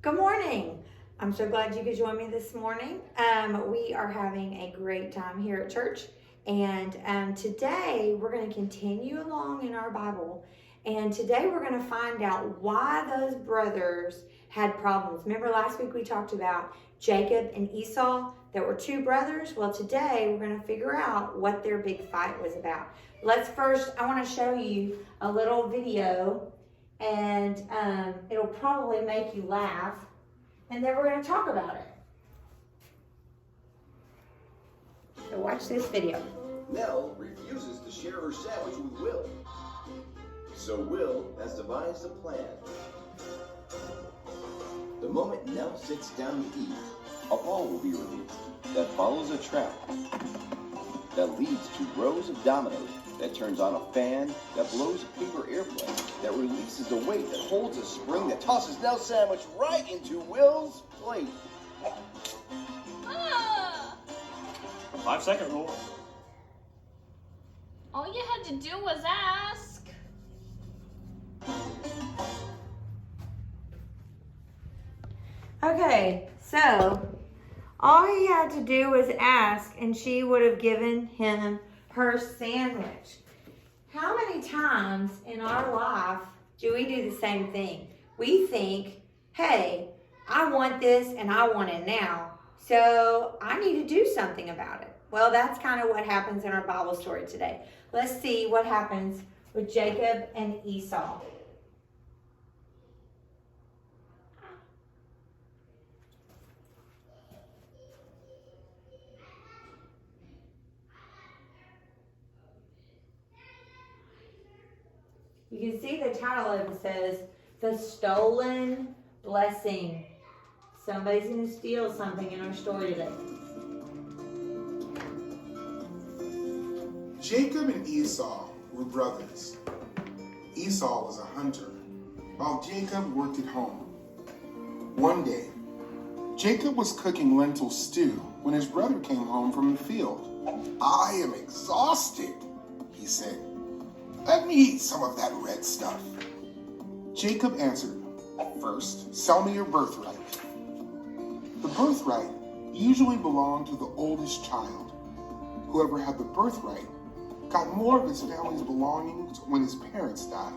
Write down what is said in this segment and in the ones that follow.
Good morning. I'm so glad you could join me this morning. We are having a great time here at church, and today we're going to continue along in our Bible. And today we're going to find out why those brothers had problems. Remember last week we talked about Jacob and Esau that were two brothers? Well, today we're going to figure out what their big fight was about. I want to show you a little video, and it'll probably make you laugh, and then we're going to talk about it. So watch this video. Nell refuses to share her sandwich with Will. So Will has devised a plan. The moment Nell sits down to eat, a ball will be released that follows a trap that leads to rows of dominoes that turns on a fan that blows a paper airplane that releases a weight that holds a spring that tosses Nell's sandwich right into Will's plate. 5-second rule. All you had to do was ask. Okay, so all he had to do was ask, and she would have given him her sandwich. How many times in our life do we do the same thing? We think, hey, I want this and I want it now, so I need to do something about it. Well, that's kind of what happens in our Bible story today. Let's see what happens with Jacob and Esau. You can see the title of it says, The Stolen Blessing. Somebody's going to steal something in our story today. Jacob and Esau were brothers. Esau was a hunter, while Jacob worked at home. One day, Jacob was cooking lentil stew when his brother came home from the field. "I am exhausted," he said. "Let me eat some of that red stuff." Jacob answered, "First, sell me your birthright." The birthright usually belonged to the oldest child. Whoever had the birthright got more of his family's belongings when his parents died.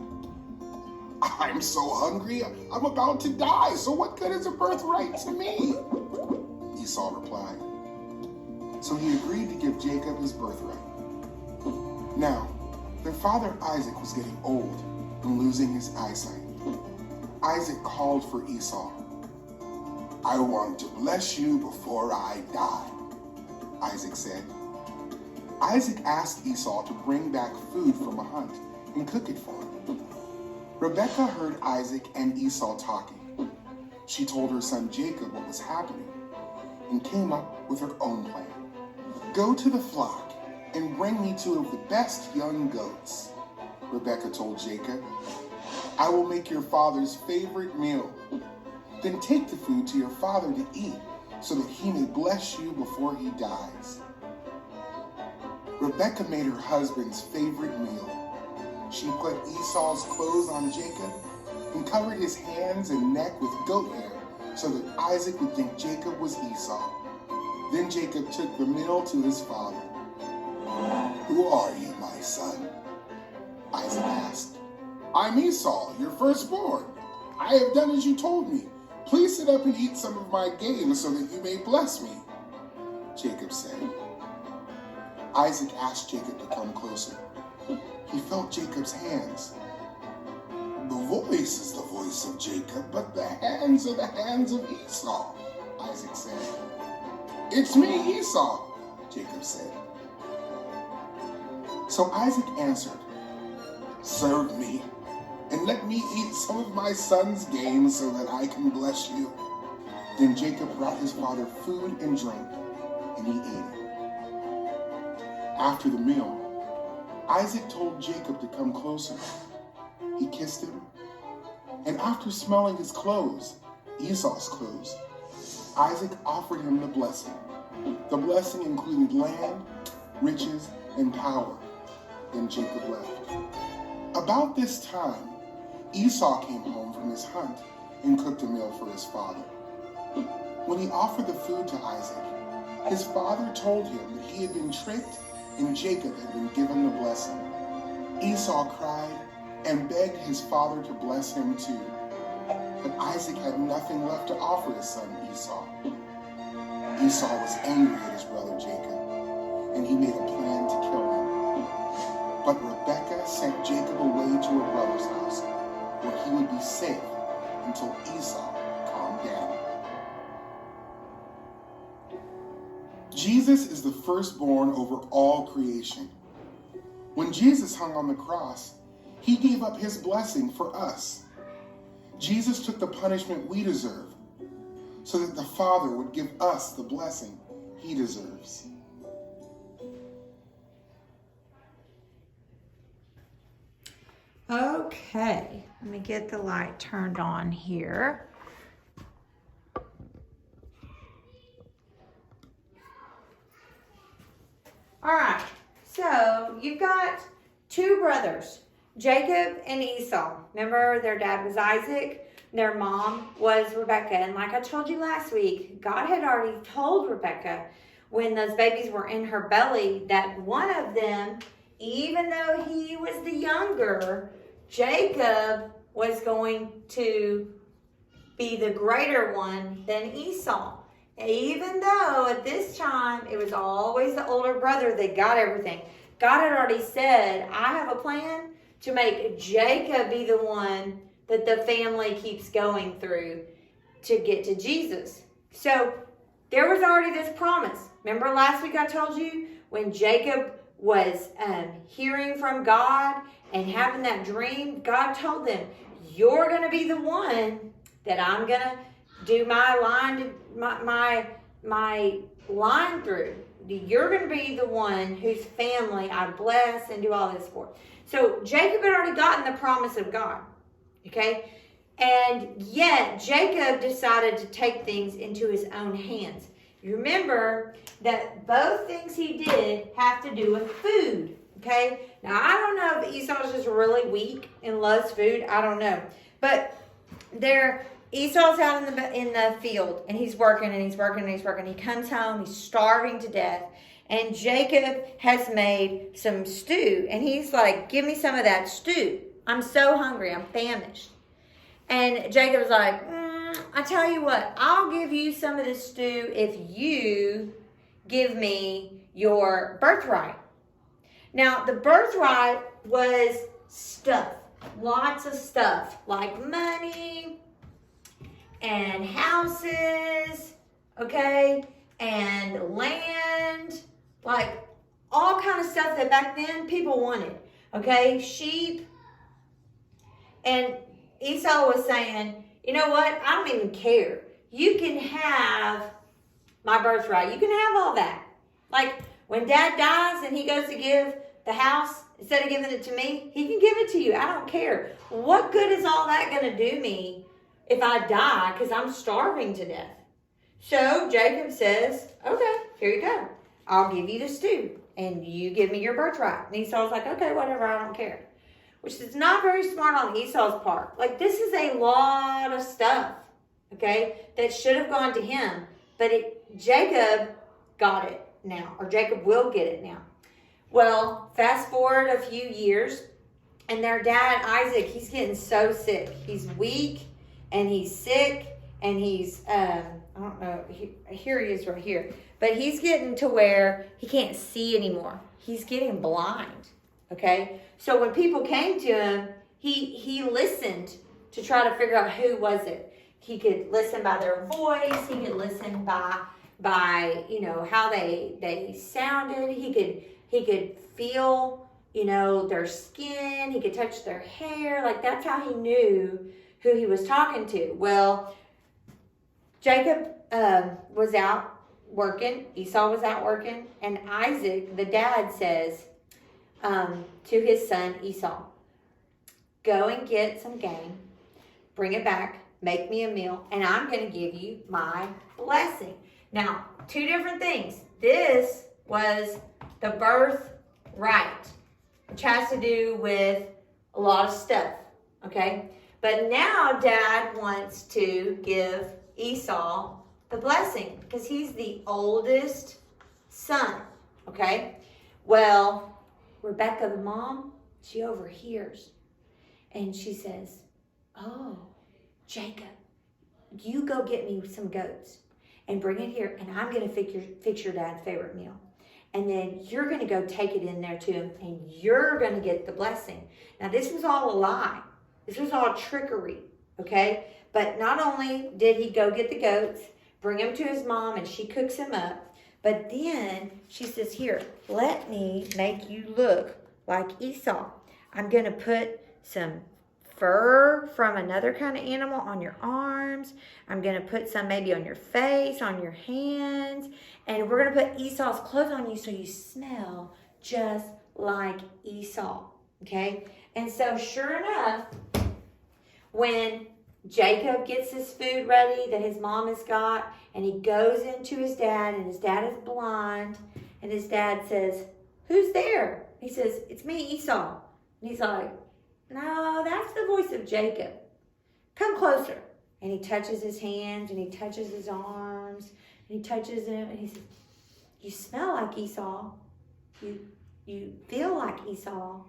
"I'm so hungry, I'm about to die, so what good is a birthright to me?" Esau replied. So he agreed to give Jacob his birthright. Now, their father Isaac was getting old and losing his eyesight. Isaac called for Esau. "I want to bless you before I die," Isaac said. Isaac asked Esau to bring back food from a hunt and cook it for him. Rebekah heard Isaac and Esau talking. She told her son Jacob what was happening and came up with her own plan. "Go to the flock and bring me 2 of the best young goats," Rebekah told Jacob. "I will make your father's favorite meal. Then take the food to your father to eat so that he may bless you before he dies." Rebekah made her husband's favorite meal. She put Esau's clothes on Jacob and covered his hands and neck with goat hair so that Isaac would think Jacob was Esau. Then Jacob took the meal to his father. "Who are you, my son?" Isaac asked. "I'm Esau, your firstborn. I have done as you told me. Please sit up and eat some of my game so that you may bless me," Jacob said. Isaac asked Jacob to come closer. He felt Jacob's hands. "The voice is the voice of Jacob, but the hands are the hands of Esau," Isaac said. "It's me, Esau," Jacob said. So Isaac answered, "Serve me, and let me eat some of my son's game so that I can bless you." Then Jacob brought his father food and drink, and he ate it. After the meal, Isaac told Jacob to come closer. He kissed him, and after smelling his clothes, Esau's clothes, Isaac offered him the blessing. The blessing included land, riches, and power. Then Jacob left. About this time, Esau came home from his hunt and cooked a meal for his father. When he offered the food to Isaac, his father told him that he had been tricked and Jacob had been given the blessing. Esau cried and begged his father to bless him too. But Isaac had nothing left to offer his son Esau. Esau was angry at his brother Jacob, and he made a plan to kill him. But Rebekah sent Jacob away to her brother's house, where he would be safe until Esau calmed down. Jesus is the firstborn over all creation. When Jesus hung on the cross, he gave up his blessing for us. Jesus took the punishment we deserve so that the Father would give us the blessing he deserves. Okay, let me get the light turned on here. All right, so you've got two brothers, Jacob and Esau. Remember, their dad was Isaac, their mom was Rebekah. And like I told you last week, God had already told Rebekah when those babies were in her belly that one of them, even though he was the younger, Jacob was going to be the greater one than Esau. Even though at this time it was always the older brother that got everything. God had already said, I have a plan to make Jacob be the one that the family keeps going through to get to Jesus. So there was already this promise. Remember last week I told you when Jacob was hearing from God and having that dream, God told them, you're going to be the one that I'm going to do my line through. You're going to be the one whose family I bless and do all this for. So Jacob had already gotten the promise of God. Okay? And yet Jacob decided to take things into his own hands. You remember that both things he did have to do with food. Okay? Now I don't know if Esau's just really weak and loves food. I don't know. But Esau's out in the field, and he's working, and he's working, and he's working. He comes home, he's starving to death, and Jacob has made some stew, and he's like, give me some of that stew. I'm so hungry, I'm famished. And Jacob's like, I tell you what, I'll give you some of this stew if you give me your birthright. Now, the birthright was stuff, lots of stuff, like money, and houses, okay, and land, like all kind of stuff that back then people wanted, okay, sheep. And Esau was saying, you know what, I don't even care. You can have my birthright. You can have all that. Like when dad dies and he goes to give the house, instead of giving it to me, he can give it to you. I don't care. What good is all that going to do me if I die, because I'm starving to death? So Jacob says, okay, here you go. I'll give you the stew, and you give me your birthright. And Esau's like, okay, whatever, I don't care. Which is not very smart on Esau's part. Like, this is a lot of stuff, okay, that should have gone to him. But Jacob got it now, or Jacob will get it now. Well, fast forward a few years, and their dad, Isaac, he's getting so sick. He's weak. And he's sick, and he's, I don't know, here he is right here. But he's getting to where he can't see anymore. He's getting blind, okay? So when people came to him, he listened to try to figure out who was it. He could listen by their voice. He could listen by you know, how they sounded. He could feel, you know, their skin. He could touch their hair. Like, that's how he knew who he was talking to. Well, Jacob was out working. Esau was out working. And Isaac, the dad, says to his son Esau, go and get some game, bring it back, make me a meal, and I'm going to give you my blessing. Now, two different things. This was the birthright, which has to do with a lot of stuff, okay? But now Dad wants to give Esau the blessing because he's the oldest son. Okay? Well, Rebecca, the mom, she overhears. And she says, oh, Jacob, you go get me some goats and bring it here. And I'm going to fix your dad's favorite meal. And then you're going to go take it in there to him. And you're going to get the blessing. Now, this was all a lie. This was all trickery. Okay? But not only did he go get the goats, bring them to his mom, and she cooks them up. But then she says, here, let me make you look like Esau. I'm going to put some fur from another kind of animal on your arms. I'm going to put some maybe on your face, on your hands. And we're going to put Esau's clothes on you so you smell just like Esau. Okay? And so sure enough, when Jacob gets his food ready that his mom has got, and he goes into his dad, and his dad is blind, and his dad says, who's there? He says, it's me, Esau. And he's like, no, that's the voice of Jacob. Come closer. And he touches his hands, and he touches his arms, and he touches him, and he says, you smell like Esau. You feel like Esau,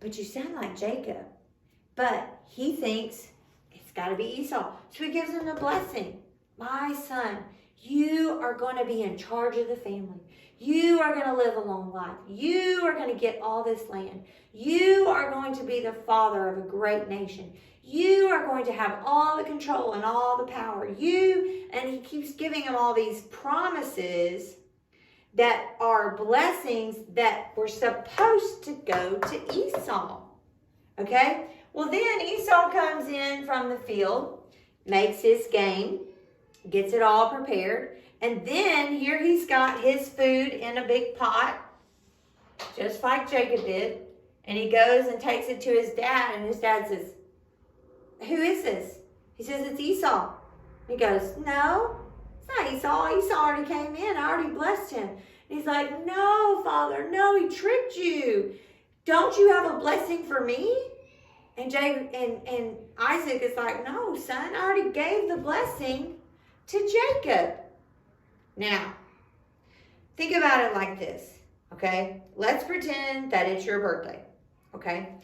but you sound like Jacob. But he thinks it's got to be Esau. So he gives him the blessing. My son, you are going to be in charge of the family. You are going to live a long life. You are going to get all this land. You are going to be the father of a great nation. You are going to have all the control and all the power. And he keeps giving him all these promises that are blessings that were supposed to go to Esau. Okay? Well, then Esau comes in from the field, makes his game, gets it all prepared, and then here he's got his food in a big pot, just like Jacob did, and he goes and takes it to his dad, and his dad says, who is this? He says, it's Esau. He goes, no, it's not Esau. Esau already came in. I already blessed him. And he's like, no, Father, no, he tricked you. Don't you have a blessing for me? And Isaac is like, no, son, I already gave the blessing to Jacob. Now, think about it like this, okay? Let's pretend that it's your birthday, okay?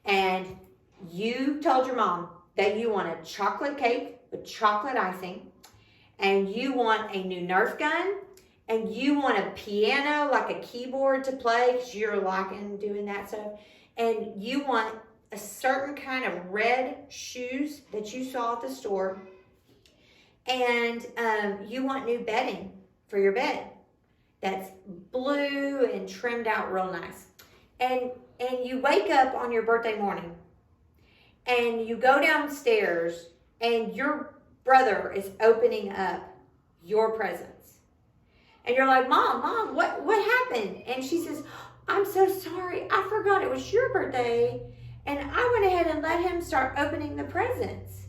And you told your mom that you want a chocolate cake with chocolate icing, and you want a new Nerf gun, and you want a piano, like a keyboard to play, because you're liking doing that stuff, and you want a certain kind of red shoes that you saw at the store, and you want new bedding for your bed that's blue and trimmed out real nice. And you wake up on your birthday morning, and you go downstairs, and your brother is opening up your presents. And you're like, Mom, what happened? And she says, I'm so sorry. I forgot it was your birthday. And I went ahead and let him start opening the presents.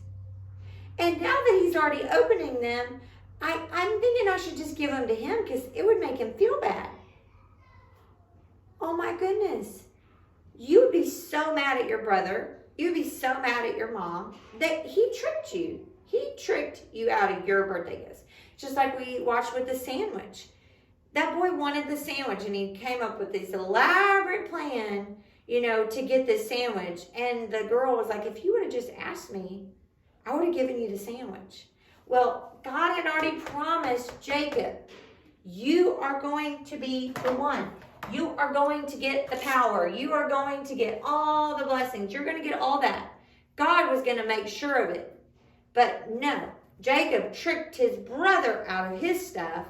And now that he's already opening them, I'm thinking I should just give them to him because it would make him feel bad. Oh my goodness. You would be so mad at your brother. You'd be so mad at your mom that he tricked you. He tricked you out of your birthday gifts. Just like we watched with the sandwich. That boy wanted the sandwich, and he came up with this elaborate plan, to get this sandwich. And the girl was like, if you would have just asked me, I would have given you the sandwich. Well, God had already promised Jacob, you are going to be the one. You are going to get the power. You are going to get all the blessings. You're going to get all that. God was going to make sure of it. But no, Jacob tricked his brother out of his stuff.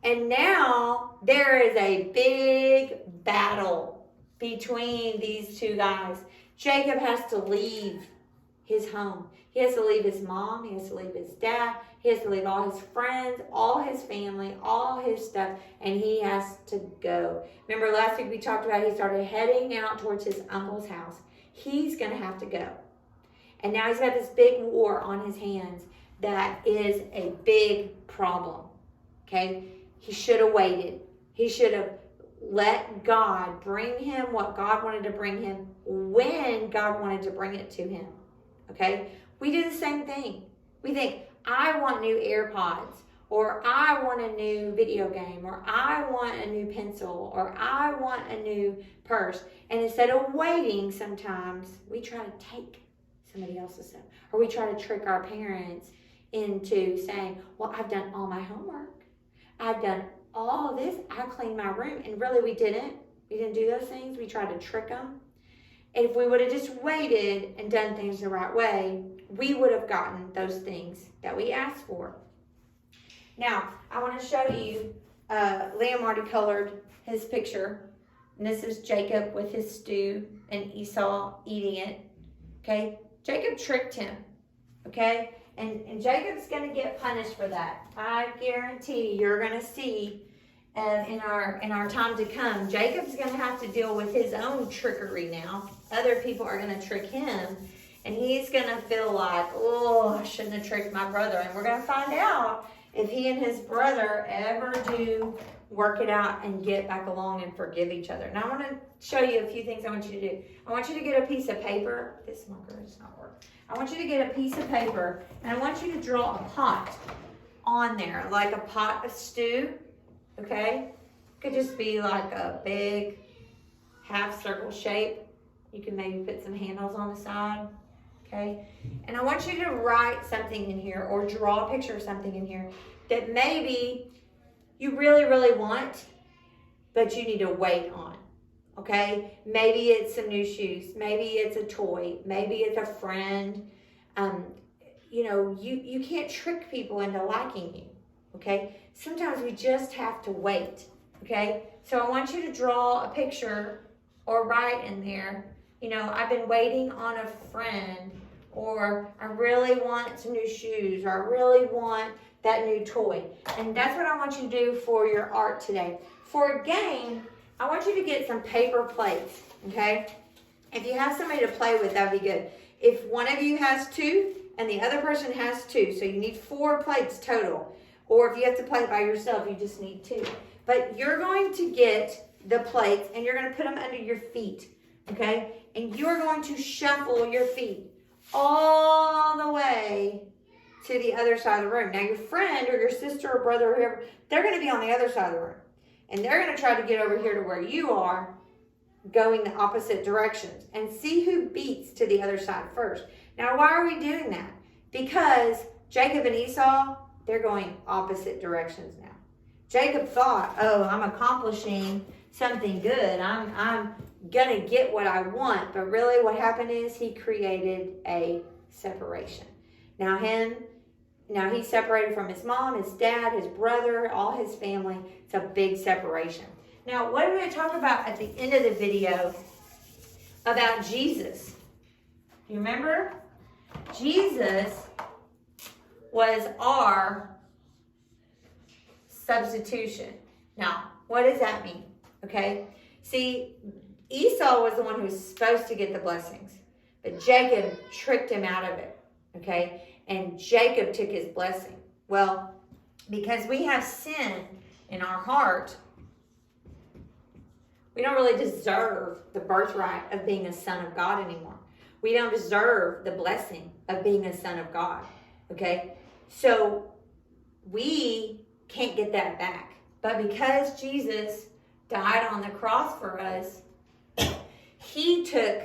And now there is a big battle between these two guys. Jacob has to leave his home. He has to leave his mom. He has to leave his dad. He has to leave all his friends, all his family, all his stuff, and he has to go. Remember last week we talked about he started heading out towards his uncle's house. He's going to have to go. And now he's got this big war on his hands that is a big problem. Okay? He should have waited. He should have let God bring him what God wanted to bring him when God wanted to bring it to him. Okay? We do the same thing. We think, I want new AirPods, or I want a new video game, or I want a new pencil, or I want a new purse. And instead of waiting, sometimes we try to take somebody else's stuff, or we try to trick our parents into saying, well, I've done all my homework. I've done all of this. I cleaned my room. And really, we didn't. We didn't do those things. We tried to trick them. And if we would have just waited and done things the right way, we would have gotten those things that we asked for. Now, I want to show you, Liam already colored his picture. And this is Jacob with his stew and Esau eating it. Okay? Jacob tricked him. Okay? And Jacob's going to get punished for that. I guarantee you're going to see in our time to come, Jacob's going to have to deal with his own trickery now. Other people are going to trick him. And he's going to feel like, oh, I shouldn't have tricked my brother. And we're going to find out if he and his brother ever do work it out and get back along and forgive each other. Now, I want to show you a few things I want you to do. I want you to get a piece of paper. This marker does not work. I want you to get a piece of paper, and I want you to draw a pot on there, like a pot of stew, okay? It could just be like a big half circle shape. You can maybe put some handles on the side, okay? And I want you to write something in here or draw a picture of something in here that maybe you really, really want, but you need to wait on, okay? Maybe it's some new shoes. Maybe it's a toy. Maybe it's a friend. You can't trick people into liking you, okay? Sometimes we just have to wait, okay? So I want you to draw a picture or write in there, I've been waiting on a friend, or I really want some new shoes, or I really want that new toy. And that's what I want you to do for your art today. For a game, I want you to get some paper plates, okay? If you have somebody to play with, that would be good. If one of you has 2 and the other person has 2, so you need 4 plates total. Or if you have to play by yourself, you just need 2. But you're going to get the plates and you're going to put them under your feet, okay? And you're going to shuffle your feet all the way to the other side of the room. Now, your friend or your sister or brother or whoever, they're going to be on the other side of the room. And they're going to try to get over here to where you are, going the opposite directions. And see who beats to the other side first. Now, why are we doing that? Because Jacob and Esau, they're going opposite directions now. Jacob thought, oh, I'm accomplishing something good. I'm going to get what I want. But really what happened is he created a separation. Now he's separated from his mom, his dad, his brother, all his family. It's a big separation. Now, what did I talk about at the end of the video about Jesus? You remember? Jesus was our substitution. Now, what does that mean? Okay? See, Esau was the one who was supposed to get the blessings, but Jacob tricked him out of it. Okay? And Jacob took his blessing. Well, because we have sin in our heart, we don't really deserve the birthright of being a son of God anymore. We don't deserve the blessing of being a son of God. Okay? So we can't get that back. But because Jesus died on the cross for us, he took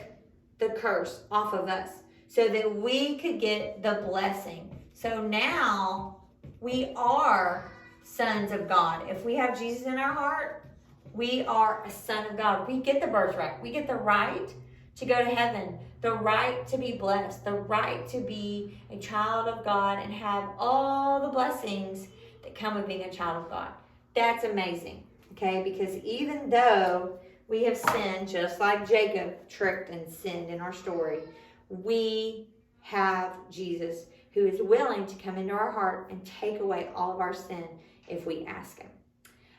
the curse off of us so that we could get the blessing. So now we are sons of God. If we have Jesus in our heart, we are a son of God. We get the birthright. We get the right to go to heaven, the right to be blessed, the right to be a child of God and have all the blessings that come with being a child of God. That's amazing, okay? Because even though we have sinned, just like Jacob tricked and sinned in our story, we have Jesus who is willing to come into our heart and take away all of our sin if we ask him.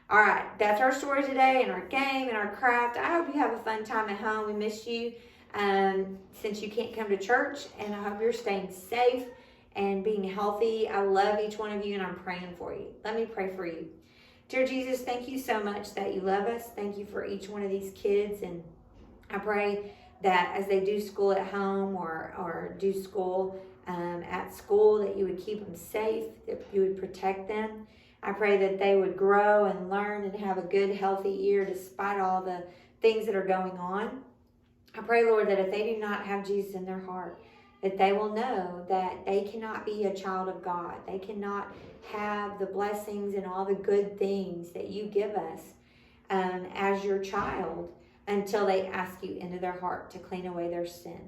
All right, that's our story today and our game and our craft. I hope you have a fun time at home. We miss you since you can't come to church, and I hope you're staying safe and being healthy. I love each one of you, and I'm praying for you. Let me pray for you. Dear Jesus, thank you so much that you love us. Thank you for each one of these kids, and I pray that as they do school at home or do school at school, that you would keep them safe, that you would protect them. I pray that they would grow and learn and have a good, healthy year despite all the things that are going on. I pray, Lord, that if they do not have Jesus in their heart, that they will know that they cannot be a child of God. They cannot have the blessings and all the good things that you give us as your child until they ask you into their heart to clean away their sin.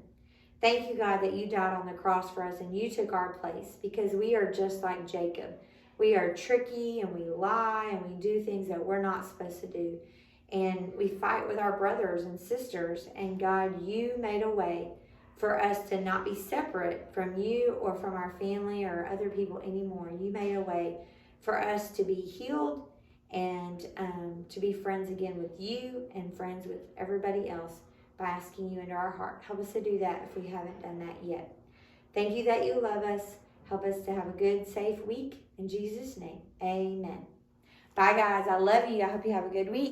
Thank you, God, that you died on the cross for us and you took our place, because we are just like Jacob. We are tricky and we lie and we do things that we're not supposed to do. And we fight with our brothers and sisters. And God, you made a way for us to not be separate from you or from our family or other people anymore. You made a way for us to be healed and to be friends again with you and friends with everybody else by asking you into our heart. Help us to do that if we haven't done that yet. Thank you that you love us. Help us to have a good, safe week. In Jesus' name, amen. Bye, guys. I love you. I hope you have a good week.